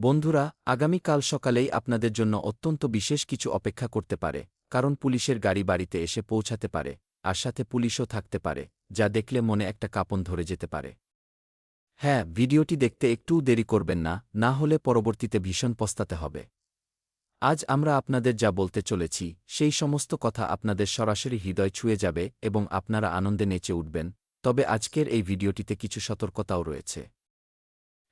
বন্ধুরা, আগামীকাল সকালেই আপনাদের জন্য অত্যন্ত বিশেষ কিছু অপেক্ষা করতে পারে, কারণ পুলিশের গাড়ি বাড়িতে এসে পৌঁছাতে পারে, আর সাথে পুলিশও থাকতে পারে, যা দেখলে মনে একটা কাঁপন ধরে যেতে পারে। হ্যাঁ, ভিডিওটি দেখতে একটুও দেরি করবেন না, না হলে পরবর্তীতে ভীষণ পস্তাতে হবে। আজ আমরা আপনাদের যা বলতে চলেছি, সেই সমস্ত কথা আপনাদের সরাসরি হৃদয় ছুঁয়ে যাবে এবং আপনারা আনন্দে নেচে উঠবেন। তবে আজকের এই ভিডিওটিতে কিছু সতর্কতাও রয়েছে।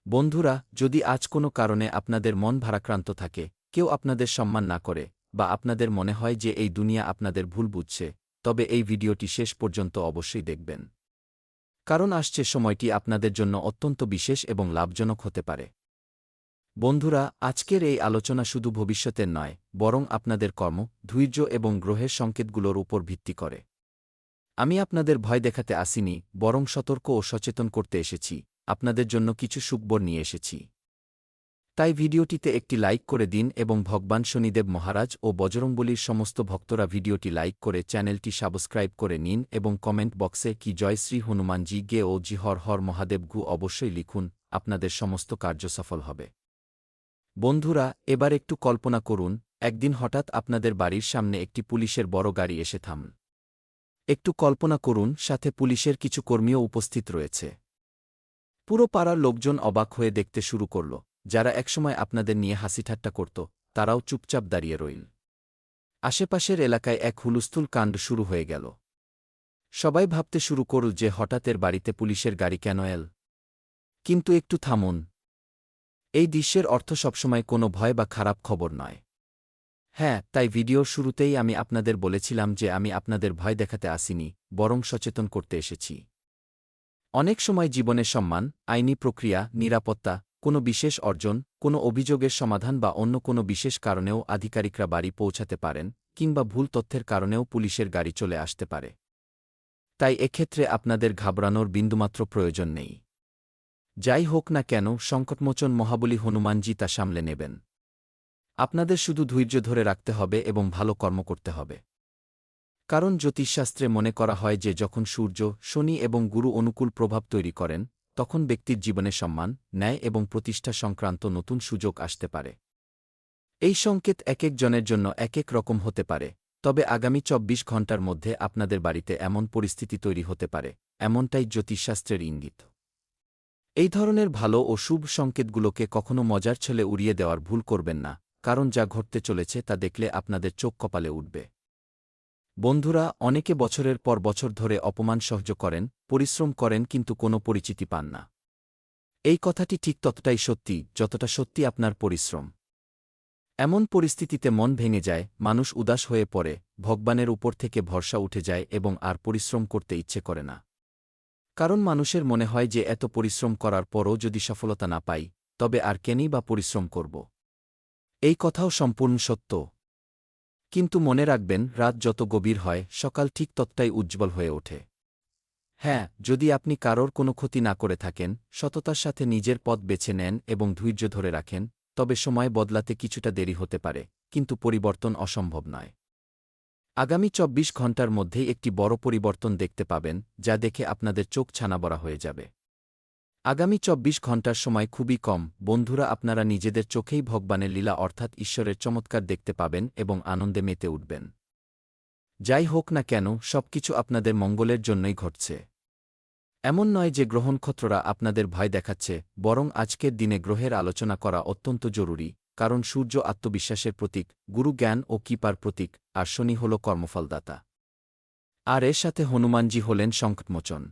বন্ধুরা, যদি আজ কোনো কারণে আপনাদের মন ভারাক্রান্ত থাকে, কেউ আপনাদের সম্মান না করে, বা আপনাদের মনে হয় যে এই দুনিয়া আপনাদের ভুল বুঝছে, তবে এই ভিডিওটি শেষ পর্যন্ত অবশ্যই দেখবেন। কারণ আসছে সময়টি আপনাদের জন্য অত্যন্ত বিশেষ এবং লাভজনক হতে পারে। বন্ধুরা, আজকের এই আলোচনা শুধু ভবিষ্যতের নয়, বরং আপনাদের কর্ম, ধৈর্য এবং গ্রহের সংকেতগুলোর উপর ভিত্তি করে। আমি আপনাদের ভয় দেখাতে আসিনি, বরং সতর্ক ও সচেতন করতে এসেছি, আপনাদের জন্য কিছু সুখবর নিয়ে এসেছি। তাই ভিডিওটিতে একটি লাইক করে দিন এবং ভগবান শনিদেব মহারাজ ও বজরংবলীর সমস্ত ভক্তরা ভিডিওটি লাইক করে চ্যানেলটি সাবস্ক্রাইব করে নিন এবং কমেন্ট বক্সে কি জয় শ্রী হনুমানজি গে ও জি হর হর মহাদেব গু অবশ্যই লিখুন, আপনাদের সমস্ত কার্য সফল হবে। বন্ধুরা, এবার একটু কল্পনা করুন, একদিন হঠাৎ আপনাদের বাড়ির সামনে একটি পুলিশের বড় গাড়ি এসে থামল। একটু কল্পনা করুন, সাথে পুলিশের কিছু কর্মীও উপস্থিত রয়েছে। পুরো পাড়ার লোকজন অবাক হয়ে দেখতে শুরু করল। যারা একসময় আপনাদের নিয়ে হাসিঠাট্টা করত, তারাও চুপচাপ দাঁড়িয়ে রইল। আশেপাশের এলাকায় এক হুলস্থুল কাণ্ড শুরু হয়ে গেল। সবাই ভাবতে শুরু করল যে হঠাৎ এর বাড়িতে পুলিশের গাড়ি কেন এল। কিন্তু একটু থামুন। এই দৃশ্যের অর্থ সবসময় কোনো ভয় বা খারাপ খবর নয়। হ্যাঁ, তাই ভিডিওর শুরুতেই আমি আপনাদের বলেছিলাম যে আমি আপনাদের ভয় দেখাতে আসিনি, বরং সচেতন করতে এসেছি। অনেক সময় জীবনে সম্মান, আইনি প্রক্রিয়া, নিরাপত্তা, কোনো বিশেষ অর্জন, কোনো অভিযোগের সমাধান বা অন্য কোনো বিশেষ কারণেও আধিকারিকরা বাড়ি পৌঁছাতে পারেন, কিংবা ভুল তথ্যের কারণেও পুলিশের গাড়ি চলে আসতে পারে। তাই এক্ষেত্রে আপনাদের ঘাবড়ানোর বিন্দুমাত্র প্রয়োজন নেই। যাই হোক না কেন, সংকটমোচন মহাবলী হনুমানজি তা সামলে নেবেন। আপনাদের শুধু ধৈর্য ধরে রাখতে হবে এবং ভালো কর্ম করতে হবে। কারণ জ্যোতিষশাস্ত্রে মনে করা হয় যে যখন সূর্য, শনি এবং গুরু অনুকূল প্রভাব তৈরি করেন, তখন ব্যক্তির জীবনে সম্মান, ন্যায় এবং প্রতিষ্ঠা সংক্রান্ত নতুন সুযোগ আসতে পারে। এই সংকেত একেক জনের জন্য একেক রকম হতে পারে, তবে আগামী ২৪ ঘণ্টার মধ্যে আপনাদের বাড়িতে এমন পরিস্থিতি তৈরি হতে পারে, এমনটাই জ্যোতিষশাস্ত্রের ইঙ্গিত। এই ধরনের ভালো ও শুভ সংকেতগুলোকে কখনো মজার ছলে উড়িয়ে দেওয়ার ভুল করবেন না, কারণ যা ঘটতে চলেছে তা দেখলে আপনাদের চোখ কপালে উঠবে। বন্ধুরা, অনেকে বছরের পর বছর ধরে অপমান সহ্য করেন, পরিশ্রম করেন, কিন্তু কোনো পরিচিতি পান না। এই কথাটি ঠিক ততটাই সত্যি, যতটা সত্যি আপনার পরিশ্রম। এমন পরিস্থিতিতে মন ভেঙে যায়, মানুষ উদাস হয়ে পড়ে, ভগবানের উপর থেকে ভরসা উঠে যায় এবং আর পরিশ্রম করতে ইচ্ছে করে না। কারণ মানুষের মনে হয় যে এত পরিশ্রম করার পরও যদি সফলতা না পাই, তবে আর কেনই বা পরিশ্রম করব। এই কথাও সম্পূর্ণ সত্য। কিন্তু মনে রাখবেন, রাত যত গভীর হয়, সকাল ঠিক ততটাই উজ্জ্বল হয়ে ওঠে। হ্যাঁ, যদি আপনি কারোর কোনো ক্ষতি না করে থাকেন, সততার সাথে নিজের পথ বেছে নেন এবং ধৈর্য ধরে রাখেন, তবে সময় বদলাতে কিছুটা দেরি হতে পারে, কিন্তু পরিবর্তন অসম্ভব নয়। আগামী ২৪ ঘণ্টার মধ্যেই একটি বড় পরিবর্তন দেখতে পাবেন, যা দেখে আপনাদের চোখ ছানাবড়া হয়ে যাবে। আগামী ২৪ ঘণ্টার সময় খুবই কম, বন্ধুরা, আপনারা নিজেদের চোখেই ভগবানের লীলা অর্থাৎ ঈশ্বরের চমৎকার দেখতে পাবেন এবং আনন্দে মেতে উঠবেন। যাই হোক না কেন, সবকিছু আপনাদের মঙ্গলের জন্যই ঘটছে। এমন নয় যে গ্রহ নক্ষত্ররা আপনাদের ভয় দেখাচ্ছে, বরং আজকের দিনে গ্রহের আলোচনা করা অত্যন্ত জরুরি, কারণ সূর্য আত্মবিশ্বাসের প্রতীক, গুরু জ্ঞান ও কৃপার প্রতীক, আর শনি হল কর্মফলদাতা। আর এর সাথে হনুমানজি হলেন সংকটমোচন।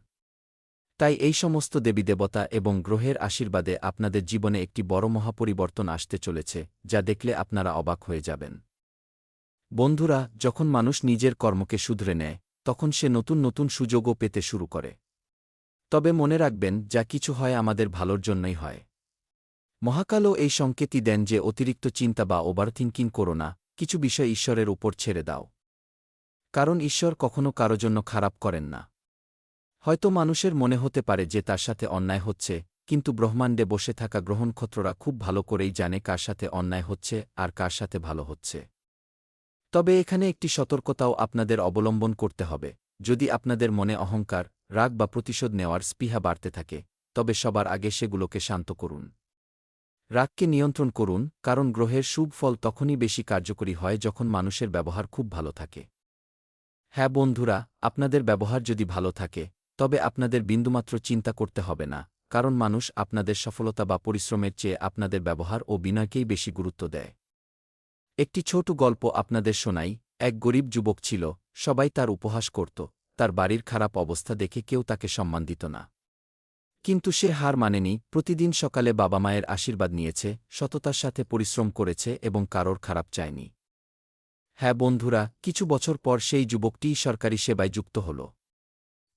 তাই এই সমস্ত দেবীদেবতা এবং গ্রহের আশীর্বাদে আপনাদের জীবনে একটি বড় মহাপরিবর্তন আসতে চলেছে, যা দেখলে আপনারা অবাক হয়ে যাবেন। বন্ধুরা, যখন মানুষ নিজের কর্মকে শুধরে নেয়, তখন সে নতুন নতুন সুযোগও পেতে শুরু করে। তবে মনে রাখবেন, যা কিছু হয় আমাদের ভালোর জন্যই হয়। মহাকালও এই সংকেতই দেন যে অতিরিক্ত চিন্তা বা ওভারথিংকিং করো না, কিছু বিষয় ঈশ্বরের উপর ছেড়ে দাও। কারণ ঈশ্বর কখনো কারো জন্য খারাপ করেন না। হয়তো মানুষের মনে হতে পারে যে তার সাথে অন্যায় হচ্ছে, কিন্তু ব্রহ্মাণ্ডে বসে থাকা গ্রহ নক্ষত্ররা খুব ভালো করেই জানে কার সাথে অন্যায় হচ্ছে আর কার সাথে ভালো হচ্ছে। তবে এখানে একটি সতর্কতাও আপনাদের অবলম্বন করতে হবে। যদি আপনাদের মনে অহংকার, রাগ বা প্রতিশোধ নেওয়ার স্পৃহা বাড়তে থাকে, তবে সবার আগে সেগুলোকে শান্ত করুন। রাগকে নিয়ন্ত্রণ করুন, কারণ গ্রহের শুভ ফল তখনই বেশি কার্যকরী হয় যখন মানুষের ব্যবহার খুব ভালো থাকে। হ্যাঁ বন্ধুরা, আপনাদের ব্যবহার যদি ভালো থাকে, তবে আপনাদের বিন্দুমাত্র চিন্তা করতে হবে না, কারণ মানুষ আপনাদের সফলতা বা পরিশ্রমের চেয়ে আপনাদের ব্যবহার ও বিনয়কেই বেশি গুরুত্ব দেয়। একটি ছোট গল্প আপনাদের শোনাই। এক গরিব যুবক ছিল, সবাই তার উপহাস করত, তার বাড়ির খারাপ অবস্থা দেখে কেউ তাকে সম্মান দিত না। কিন্তু সে হার মানেনি, প্রতিদিন সকালে বাবা মায়ের আশীর্বাদ নিয়েছে, সততার সাথে পরিশ্রম করেছে এবং কারোর খারাপ চায়নি। হ্যাঁ বন্ধুরা, কিছু বছর পর সেই যুবকটিই সরকারি সেবায় যুক্ত হল।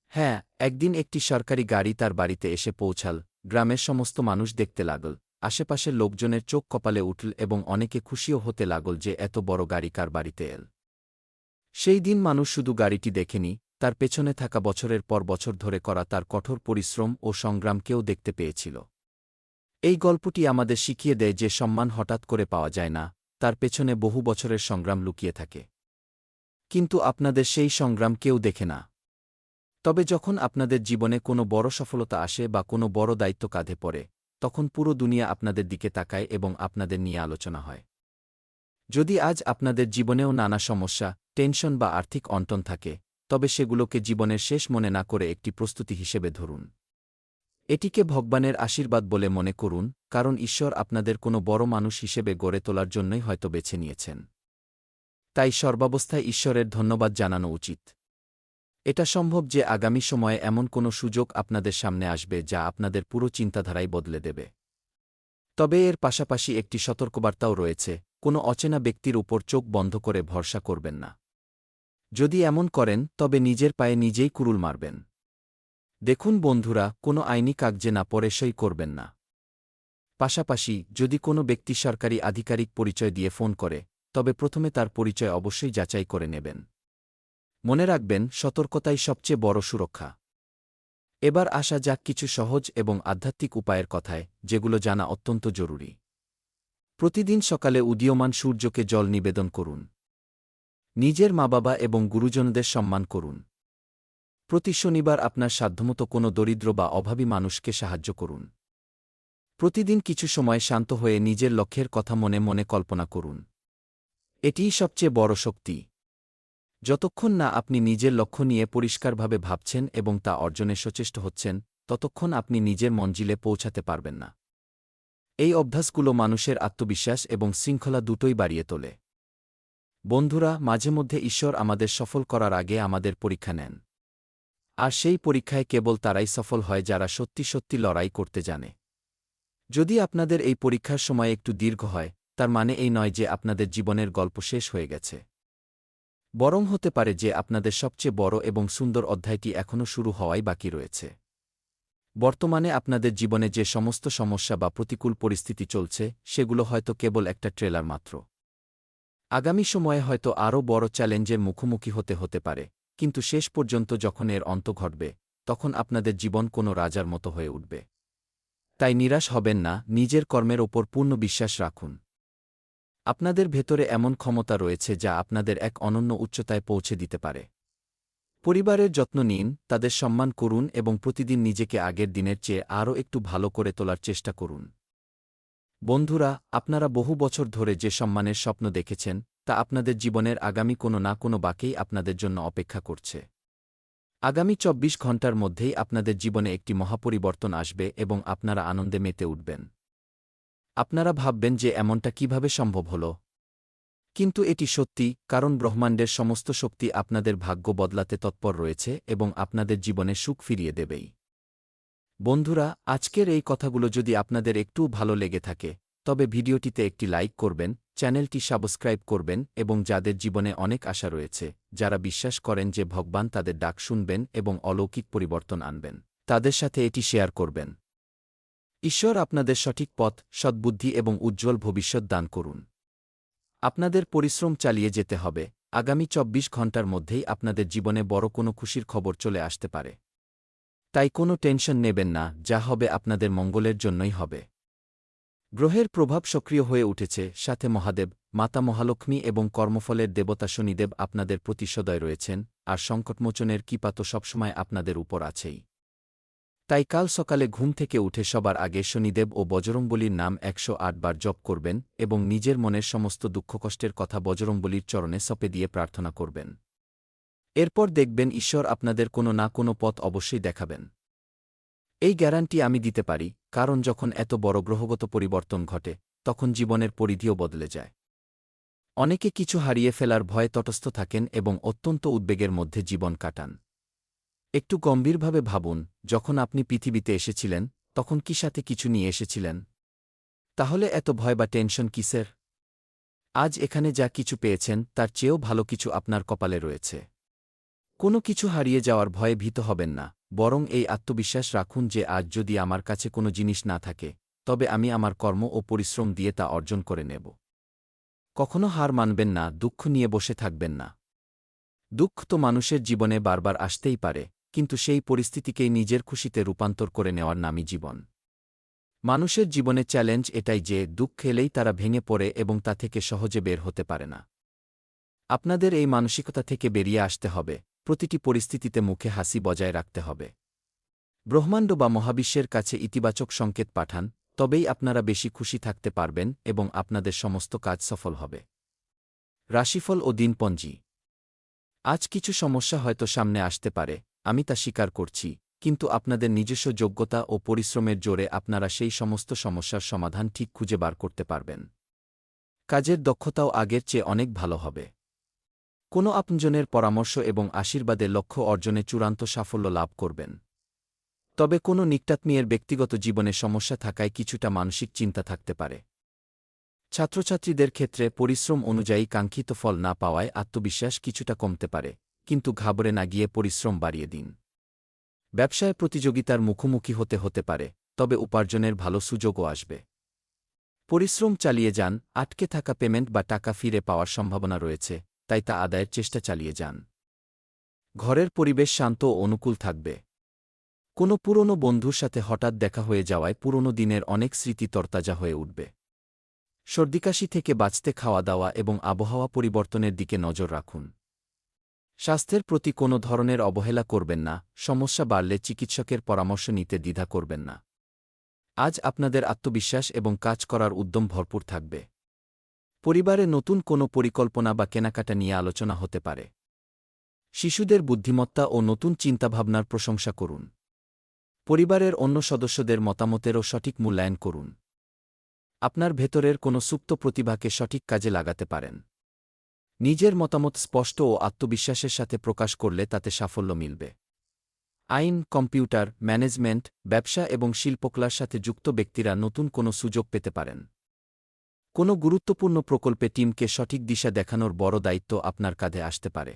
হ্যাঁ, একদিন একটি সরকারি গাড়ি তার বাড়িতে এসে পৌঁছাল। গ্রামের সমস্ত মানুষ দেখতে লাগল, আশেপাশের লোকজনের চোখ কপালে উঠল এবং অনেকে খুশিও হতে লাগল যে এত বড় গাড়ি কার বাড়িতে এল। সেই দিন মানুষ শুধু গাড়িটি দেখেনি, তার পেছনে থাকা বছরের পর বছর ধরে করা তার কঠোর পরিশ্রম ও সংগ্রামকেও দেখতে পেয়েছিল। এই গল্পটি আমাদের শিখিয়ে দেয় যে সম্মান হঠাৎ করে পাওয়া যায় না, তার পেছনে বহু বছরের সংগ্রাম লুকিয়ে থাকে। কিন্তু আপনাদের সেই সংগ্রাম কেউ দেখে না। তবে যখন আপনাদের জীবনে কোনো বড় সফলতা আসে বা কোনো বড় দায়িত্ব কাঁধে পড়ে, তখন পুরো দুনিয়া আপনাদের দিকে তাকায় এবং আপনাদের নিয়ে আলোচনা হয়। যদি আজ আপনাদের জীবনেও নানা সমস্যা, টেনশন বা আর্থিক অনটন থাকে, তবে সেগুলোকে জীবনের শেষ মনে না করে একটি প্রস্তুতি হিসেবে ধরুন। এটিকে ভগবানের আশীর্বাদ বলে মনে করুন, কারণ ঈশ্বর আপনাদের কোনো বড় মানুষ হিসেবে গড়ে তোলার জন্যই হয়তো বেছে নিয়েছেন। তাই সর্বাবস্থায় ঈশ্বরের ধন্যবাদ জানানো উচিত। এটা সম্ভব যে আগামী সময়ে এমন কোনো সুযোগ আপনাদের সামনে আসবে যা আপনাদের পুরো চিন্তাধারাই বদলে দেবে। তবে এর পাশাপাশি একটি সতর্কবার্তাও রয়েছে, কোনো অচেনা ব্যক্তির উপর চোখ বন্ধ করে ভরসা করবেন না। যদি এমন করেন, তবে নিজের পায়ে নিজেই কুড়ুল মারবেন। দেখুন বন্ধুরা, কোনো আইনি কাগজে না পড়ে সই করবেন না। পাশাপাশি যদি কোনো ব্যক্তি সরকারি আধিকারিক পরিচয় দিয়ে ফোন করে, তবে প্রথমে তার পরিচয় অবশ্যই যাচাই করে নেবেন। মনে রাখবেন, সতর্কতাই সবচেয়ে বড় সুরক্ষা। এবার আসা যাক কিছু সহজ এবং আধ্যাত্মিক উপায়ের কথায়, যেগুলো জানা অত্যন্ত জরুরি। প্রতিদিন সকালে উদীয়মান সূর্যকে জল নিবেদন করুন। নিজের মা-বাবা এবং গুরুজনদের সম্মান করুন। প্রতি শনিবার আপনার সাধ্যমতো কোনো দরিদ্র বা অভাবী মানুষকে সাহায্য করুন। প্রতিদিন কিছু সময় শান্ত হয়ে নিজের লক্ষ্যের কথা মনে মনে কল্পনা করুন। এটিই সবচেয়ে বড় শক্তি। যতক্ষণ না আপনি নিজের লক্ষ্য নিয়ে পরিষ্কারভাবে ভাবছেন এবং তা অর্জনে সচেষ্ট হচ্ছেন, ততক্ষণ আপনি নিজের মঞ্জিলে পৌঁছাতে পারবেন না। এই অভ্যাসগুলো মানুষের আত্মবিশ্বাস এবং শৃঙ্খলা দুটোই বাড়িয়ে তোলে। বন্ধুরা, মাঝে মধ্যে ঈশ্বর আমাদের সফল করার আগে আমাদের পরীক্ষা নেন। আর সেই পরীক্ষায় কেবল তারাই সফল হয় যারা সত্যি সত্যি লড়াই করতে জানে। যদি আপনাদের এই পরীক্ষার সময় একটু দীর্ঘ হয়, তার মানে এই নয় যে আপনাদের জীবনের গল্প শেষ হয়ে গেছে। বরং হতে পারে যে আপনাদের সবচেয়ে বড় এবং সুন্দর অধ্যায়টি এখনও শুরু হওয়াই বাকি রয়েছে। বর্তমানে আপনাদের জীবনে যে সমস্ত সমস্যা বা প্রতিকূল পরিস্থিতি চলছে, সেগুলো হয়তো কেবল একটা ট্রেলার মাত্র। আগামী সময়ে হয়তো আরও বড় চ্যালেঞ্জের মুখোমুখি হতে পারে, কিন্তু শেষ পর্যন্ত যখন এর অন্ত ঘটবে, তখন আপনাদের জীবন কোনো রাজার মতো হয়ে উঠবে। তাই নিরাশ হবেন না, নিজের কর্মের ওপর পূর্ণ বিশ্বাস রাখুন। আপনাদের ভেতরে এমন ক্ষমতা রয়েছে যা আপনাদের এক অনন্য উচ্চতায় পৌঁছে দিতে পারে। পরিবারের যত্ন নিন, তাদের সম্মান করুন এবং প্রতিদিন নিজেকে আগের দিনের চেয়ে আরও একটু ভালো করে তোলার চেষ্টা করুন। বন্ধুরা, আপনারা বহু বছর ধরে যে সম্মানের স্বপ্ন দেখেছেন, তা আপনাদের জীবনের আগামী কোনো না কোনো বাঁকেই আপনাদের জন্য অপেক্ষা করছে। আগামী ২৪ ঘণ্টার মধ্যেই আপনাদের জীবনে একটি মহাপরিবর্তন আসবে এবং আপনারা আনন্দে মেতে উঠবেন। আপনারা ভাববেন যে এমনটা কিভাবে সম্ভব হল। কিন্তু এটি সত্যি, কারণ ব্রহ্মাণ্ডের সমস্ত শক্তি আপনাদের ভাগ্য বদলাতে তৎপর রয়েছে এবং আপনাদের জীবনে সুখ ফিরিয়ে দেবেই। বন্ধুরা, আজকের এই কথাগুলো যদি আপনাদের একটু ভালো লেগে থাকে, তবে ভিডিওটিতে একটি লাইক করবেন, চ্যানেলটি সাবস্ক্রাইব করবেন এবং যাদের জীবনে অনেক আশা রয়েছে, যারা বিশ্বাস করেন যে ভগবান তাদের ডাক শুনবেন এবং অলৌকিক পরিবর্তন আনবেন, তাদের সাথে এটি শেয়ার করবেন। ঈশ্বর আপনাদের সঠিক পথ, সদ্বুদ্ধি এবং উজ্জ্বল ভবিষ্যৎ দান করুন। আপনাদের পরিশ্রম চালিয়ে যেতে হবে, আগামী ২৪ ঘণ্টার মধ্যেই আপনাদের জীবনে বড় কোনো খুশির খবর চলে আসতে পারে। তাই কোনো টেনশন নেবেন না, যা হবে আপনাদের মঙ্গলের জন্যই হবে। গ্রহের প্রভাব সক্রিয় হয়ে উঠেছে, সাথে মহাদেব, মাতা মহালক্ষ্মী এবং কর্মফলের দেবতা শনিদেব আপনাদের প্রতি সদয় রয়েছেন, আর সংকটমোচনের কৃপা তো সবসময় আপনাদের উপর আছেই। তাই কাল সকালে ঘুম থেকে উঠে সবার আগে শনিদেব ও বজরংবলীর নাম ১০৮ বার জপ করবেন এবং নিজের মনের সমস্ত দুঃখকষ্টের কথা বজরংবলীর চরণে সঁপে দিয়ে প্রার্থনা করবেন। এরপর দেখবেন ঈশ্বর আপনাদের কোনো না কোনো পথ অবশ্যই দেখাবেন। এই গ্যারান্টি আমি দিতে পারি, কারণ যখন এত বড় গ্রহগত পরিবর্তন ঘটে তখন জীবনের পরিধিও বদলে যায়। অনেকে কিছু হারিয়ে ফেলার ভয়ে তটস্থ থাকেন এবং অত্যন্ত উদ্বেগের মধ্যে জীবন কাটান। একটু গম্ভীরভাবে ভাবুন, যখন আপনি পৃথিবীতে এসেছিলেন তখন কি সাথে কিছু নিয়ে এসেছিলেন? তাহলে এত ভয় বা টেনশন কিসের? আজ এখানে যা কিছু পেয়েছেন তার চেয়েও ভালো কিছু আপনার কপালে রয়েছে। কোনো কিছু হারিয়ে যাওয়ার ভয়ে ভীত হবেন না, বরং এই আত্মবিশ্বাস রাখুন যে আজ যদি আমার কাছে কোনো জিনিস না থাকে, তবে আমি আমার কর্ম ও পরিশ্রম দিয়ে তা অর্জন করে নেব। কখনো হার মানবেন না, দুঃখ নিয়ে বসে থাকবেন না। দুঃখ তো মানুষের জীবনে বারবার আসতেই পারে, কিন্তু সেই পরিস্থিতিকেই নিজের খুশিতে রূপান্তর করে নেওয়ার নামই জীবন। মানুষের জীবনে চ্যালেঞ্জ এটাই যে দুঃখ এলেই তারা ভেঙে পড়ে এবং তা থেকে সহজে বের হতে পারে না। আপনাদের এই মানসিকতা থেকে বেরিয়ে আসতে হবে, প্রতিটি পরিস্থিতিতে মুখে হাসি বজায় রাখতে হবে। ব্রহ্মাণ্ড বা মহাবিশ্বের কাছে ইতিবাচক সংকেত পাঠান, তবেই আপনারা বেশি খুশি থাকতে পারবেন এবং আপনাদের সমস্ত কাজ সফল হবে। রাশিফল ও দিনপঞ্জি। আজ কিছু সমস্যা হয়তো সামনে আসতে পারে, আমি তা স্বীকার করছি, কিন্তু আপনাদের নিজস্ব যোগ্যতা ও পরিশ্রমের জোরে আপনারা সেই সমস্ত সমস্যার সমাধান ঠিক খুঁজে বার করতে পারবেন। কাজের দক্ষতাও আগের চেয়ে অনেক ভালো হবে। কোনো আপনজনের পরামর্শ এবং আশীর্বাদে লক্ষ্য অর্জনে চূড়ান্ত সাফল্য লাভ করবেন। তবে কোনো নিকটাত্মীয়ের ব্যক্তিগত জীবনে সমস্যা থাকায় কিছুটা মানসিক চিন্তা থাকতে পারে। ছাত্রছাত্রীদের ক্ষেত্রে পরিশ্রম অনুযায়ী কাঙ্ক্ষিত ফল না পাওয়ায় আত্মবিশ্বাস কিছুটা কমতে পারে, কিন্তু ঘাবড়ে না গিয়ে পরিশ্রম বাড়িয়ে দিন। ব্যবসায় প্রতিযোগিতার মুখোমুখি হতে পারে, তবে উপার্জনের ভালো সুযোগও আসবে। পরিশ্রম চালিয়ে যান, আটকে থাকা পেমেন্ট বা টাকা ফিরে পাওয়ার সম্ভাবনা রয়েছে, তাই তা আদায়ের চেষ্টা চালিয়ে যান। ঘরের পরিবেশ শান্ত ও অনুকূল থাকবে। কোনো পুরনো বন্ধুর সাথে হঠাৎ দেখা হয়ে যাওয়ায় পুরনো দিনের অনেক স্মৃতি তরতাজা হয়ে উঠবে। সর্দিকাশি থেকে বাঁচতে খাওয়া দাওয়া এবং আবহাওয়া পরিবর্তনের দিকে নজর রাখুন। স্বাস্থ্যের প্রতি কোনো ধরনের অবহেলা করবেন না, সমস্যা বাড়লে চিকিৎসকের পরামর্শ নিতে দ্বিধা করবেন না। আজ আপনাদের আত্মবিশ্বাস এবং কাজ করার উদ্যম ভরপুর থাকবে। পরিবারে নতুন কোনো পরিকল্পনা বা কেনাকাটা নিয়ে আলোচনা হতে পারে। শিশুদের বুদ্ধিমত্তা ও নতুন চিন্তাভাবনার প্রশংসা করুন। পরিবারের অন্য সদস্যদের মতামতেরও সঠিক মূল্যায়ন করুন। আপনার ভেতরের কোনো সুপ্ত প্রতিভাকে সঠিক কাজে লাগাতে পারেন। নিজের মতামত স্পষ্ট ও আত্মবিশ্বাসের সাথে প্রকাশ করলে তাতে সাফল্য মিলবে। আইন, কম্পিউটার, ম্যানেজমেন্ট, ব্যবসা এবং শিল্পকলার সাথে যুক্ত ব্যক্তিরা নতুন কোনো সুযোগ পেতে পারেন। কোনো গুরুত্বপূর্ণ প্রকল্পে টিমকে সঠিক দিশা দেখানোর বড় দায়িত্ব আপনার কাঁধে আসতে পারে।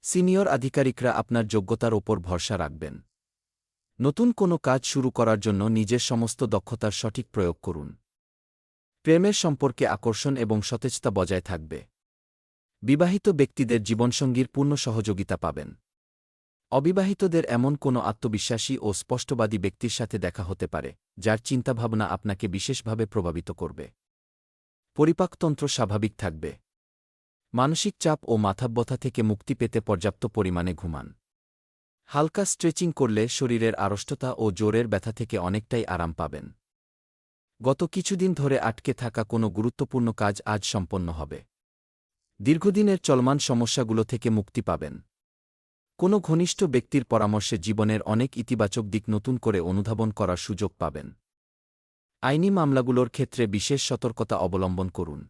সিনিয়র আধিকারিকরা আপনার যোগ্যতার ওপর ভরসা রাখবেন। নতুন কোনো কাজ শুরু করার জন্য নিজের সমস্ত দক্ষতার সঠিক প্রয়োগ করুন। প্রেমের সম্পর্কে আকর্ষণ এবং সতেজতা বজায় থাকবে। বিবাহিত ব্যক্তিদের জীবনসঙ্গীর পূর্ণ সহযোগিতা পাবেন। অবিবাহিতদের এমন কোনো আত্মবিশ্বাসী ও স্পষ্টবাদী ব্যক্তির সাথে দেখা হতে পারে, যার চিন্তাভাবনা আপনাকে বিশেষভাবে প্রভাবিত করবে। পরিপাকতন্ত্র স্বাভাবিক থাকবে। মানসিক চাপ ও মাথাব্যথা থেকে মুক্তি পেতে পর্যাপ্ত পরিমাণে ঘুমান। হালকা স্ট্রেচিং করলে শরীরের আড়ষ্টতা ও জোরের ব্যথা থেকে অনেকটাই আরাম পাবেন। গত কিছুদিন ধরে আটকে থাকা কোনো গুরুত্বপূর্ণ কাজ আজ সম্পন্ন হবে। দীর্ঘদিনের চলমান সমস্যাগুলো থেকে মুক্তি পাবেন। কোনো ঘনিষ্ঠ ব্যক্তির পরামর্শে জীবনের অনেক ইতিবাচক দিক নতুন করে অনুধাবন করার সুযোগ পাবেন। আইনি মামলাগুলোর ক্ষেত্রে বিশেষ সতর্কতা অবলম্বন করুন।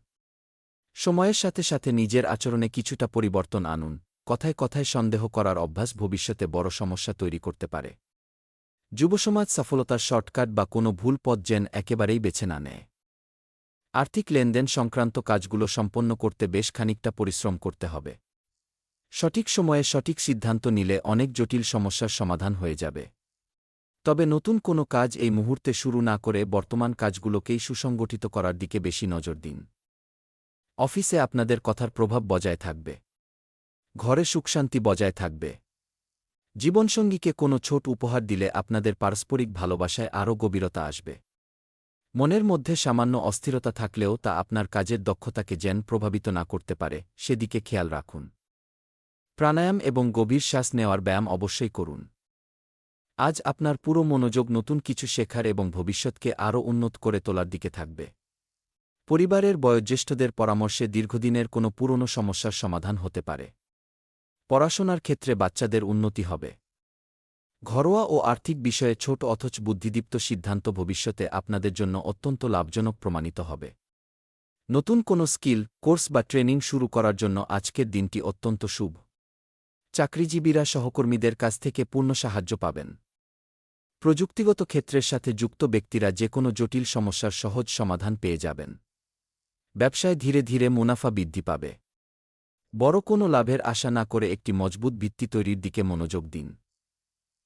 সময়ের সাথে সাথে নিজের আচরণে কিছুটা পরিবর্তন আনুন, কথায় কথায় সন্দেহ করার অভ্যাস ভবিষ্যতে বড় সমস্যা তৈরি করতে পারে। যুবসমাজ সফলতার শর্টকাট বা কোনো ভুল পথ যেন একেবারেই বেছে না নেয়। আর্থিক লেনদেন সংক্রান্ত কাজগুলো সম্পন্ন করতে বেশ খানিকটা পরিশ্রম করতে হবে। সঠিক সময়ে সঠিক সিদ্ধান্ত নিলে অনেক জটিল সমস্যার সমাধান হয়ে যাবে। তবে নতুন কোনো কাজ এই মুহূর্তে শুরু না করে বর্তমান কাজগুলোকেই সুসংগঠিত করার দিকে বেশি নজর দিন। অফিসে আপনাদের কথার প্রভাব বজায় থাকবে। ঘরে সুখশান্তি বজায় থাকবে। জীবনসঙ্গীকে কোনো ছোট উপহার দিলে আপনাদের পারস্পরিক ভালোবাসায় আরও গভীরতা আসবে। মনের মধ্যে সামান্য অস্থিরতা থাকলেও তা আপনার কাজের দক্ষতাকে যেন প্রভাবিত না করতে পারে, সেদিকে খেয়াল রাখুন। প্রাণায়াম এবং গভীর শ্বাস নেওয়ার ব্যায়াম অবশ্যই করুন। আজ আপনার পুরো মনোযোগ নতুন কিছু শেখার এবং ভবিষ্যৎকে আরও উন্নত করে তোলার দিকে থাকবে। পরিবারের বয়োজ্যেষ্ঠদের পরামর্শে দীর্ঘদিনের কোনো পুরনো সমস্যার সমাধান হতে পারে। পড়াশোনার ক্ষেত্রে বাচ্চাদের উন্নতি হবে। ঘরোয়া ও আর্থিক বিষয়ে ছোট অথচ বুদ্ধিদীপ্ত সিদ্ধান্ত ভবিষ্যতে আপনাদের জন্য অত্যন্ত লাভজনক প্রমাণিত হবে। নতুন কোনো স্কিল, কোর্স বা ট্রেনিং শুরু করার জন্য আজকের দিনটি অত্যন্ত শুভ। চাকরিজীবীরা সহকর্মীদের কাছ থেকে পূর্ণ সাহায্য পাবেন। প্রযুক্তিগত ক্ষেত্রের সাথে যুক্ত ব্যক্তিরা যে কোনো জটিল সমস্যার সহজ সমাধান পেয়ে যাবেন। ব্যবসায় ধীরে ধীরে মুনাফা বৃদ্ধি পাবে। বড় কোনো লাভের আশা না করে একটি মজবুত ভিত্তি তৈরির দিকে মনোযোগ দিন।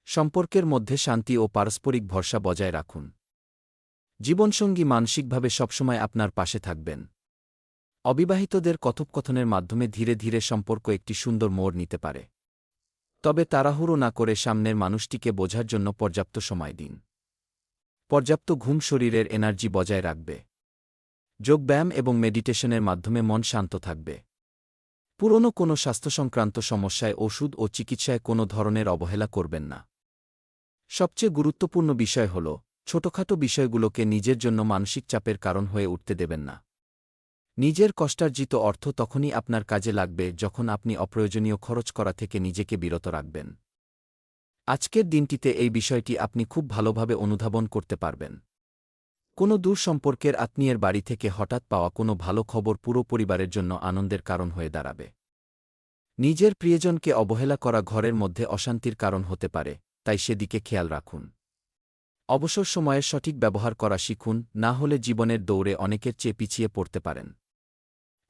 সম্পর্কের মধ্যে শান্তি ও পারস্পরিক ভরসা বজায় রাখুন। জীবনসঙ্গী মানসিকভাবে সবসময় আপনার পাশে থাকবেন। অবিবাহিতদের কথোপকথনের মাধ্যমে ধীরে ধীরে সম্পর্ক একটি সুন্দর মোড় নিতে পারে। তবে তাড়াহুড়ো না করে সামনের মানুষটিকে বোঝার জন্য পর্যাপ্ত সময় দিন। পর্যাপ্ত ঘুম শরীরের এনার্জি বজায় রাখবে। যোগব্যায়াম এবং মেডিটেশনের মাধ্যমে মন শান্ত থাকবে। পুরনো কোনো স্বাস্থ্যসংক্রান্ত সমস্যায় ওষুধ ও চিকিৎসায় কোনো ধরনের অবহেলা করবেন না। সবচেয়ে গুরুত্বপূর্ণ বিষয় হল, ছোটখাটো বিষয়গুলোকে নিজের জন্য মানসিক চাপের কারণ হয়ে উঠতে দেবেন না। নিজের কষ্টার্জিত অর্থ তখনই আপনার কাজে লাগবে যখন আপনি অপ্রয়োজনীয় খরচ করা থেকে নিজেকে বিরত রাখবেন। আজকের দিনটিতে এই বিষয়টি আপনি খুব ভালোভাবে অনুধাবন করতে পারবেন। কোনো দূর সম্পর্কের আত্মীয়ের বাড়ি থেকে হঠাৎ পাওয়া কোনো ভালো খবর পুরো পরিবারের জন্য আনন্দের কারণ হয়ে দাঁড়াবে। নিজের প্রিয়জনকে অবহেলা করা ঘরের মধ্যে অশান্তির কারণ হতে পারে, তাই সেদিকে খেয়াল রাখুন। অবসর সময়ের সঠিক ব্যবহার করা শিখুন, না হলে জীবনের দৌড়ে অনেকের চেয়ে পিছিয়ে পড়তে পারেন।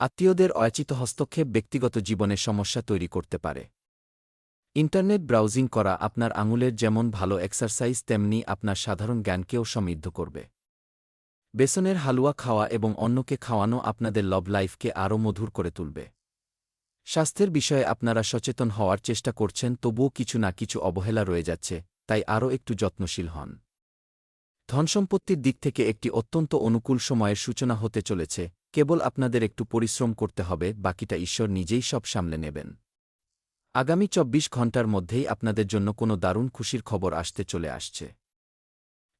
আত্মীয়দের অযাচিত হস্তক্ষেপ ব্যক্তিগত জীবনে সমস্যা তৈরি করতে পারে। ইন্টারনেট ব্রাউজিং করা আপনার আঙুলের যেমন ভালো এক্সারসাইজ, তেমনি আপনার সাধারণ জ্ঞানকেও সমৃদ্ধ করবে। বেসনের হালুয়া খাওয়া এবং অন্যকে খাওয়ানো আপনাদের লভ লাইফকে আরও মধুর করে তুলবে। স্বাস্থ্যের বিষয়ে আপনারা সচেতন হওয়ার চেষ্টা করছেন, তবুও কিছু না কিছু অবহেলা রয়ে যাচ্ছে, তাই আরও একটু যত্নশীল হন। ধনসম্পত্তির দিক থেকে একটি অত্যন্ত অনুকূল সময়ের সূচনা হতে চলেছে, কেবল আপনাদের একটু পরিশ্রম করতে হবে, বাকিটা ঈশ্বর নিজেই সব সামলে নেবেন। আগামী ২৪ ঘণ্টার মধ্যেই আপনাদের জন্য কোনো দারুণ খুশির খবর আসতে চলে আসছে।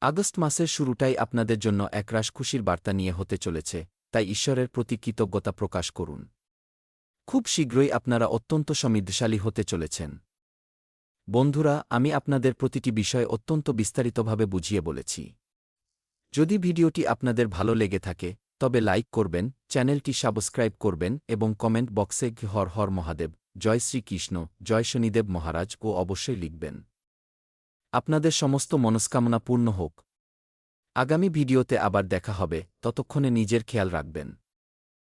আগস্ট মাসের শুরুটাই আপনাদের জন্য একরাশ খুশির বার্তা নিয়ে হতে চলেছে, তাই ঈশ্বরের প্রতি কৃতজ্ঞতা প্রকাশ করুন। খুব শীঘ্রই আপনারা অত্যন্ত সমৃদ্ধশালী হতে চলেছেন। বন্ধুরা, আমি আপনাদের প্রতিটি বিষয় অত্যন্ত বিস্তারিতভাবে বুঝিয়ে বলেছি। যদি ভিডিওটি আপনাদের ভালো লেগে থাকে, তবে লাইক করবেন, চ্যানেলটি সাবস্ক্রাইব করবেন এবং কমেন্ট বক্সে হর হর মহাদেব, জয় শ্রীকৃষ্ণ, জয় শনিদেব মহারাজ ও অবশ্যই লিখবেন। আপনাদের সমস্ত মনস্কামনা পূর্ণ হোক। আগামী ভিডিওতে আবার দেখা হবে, ততক্ষণে নিজের খেয়াল রাখবেন।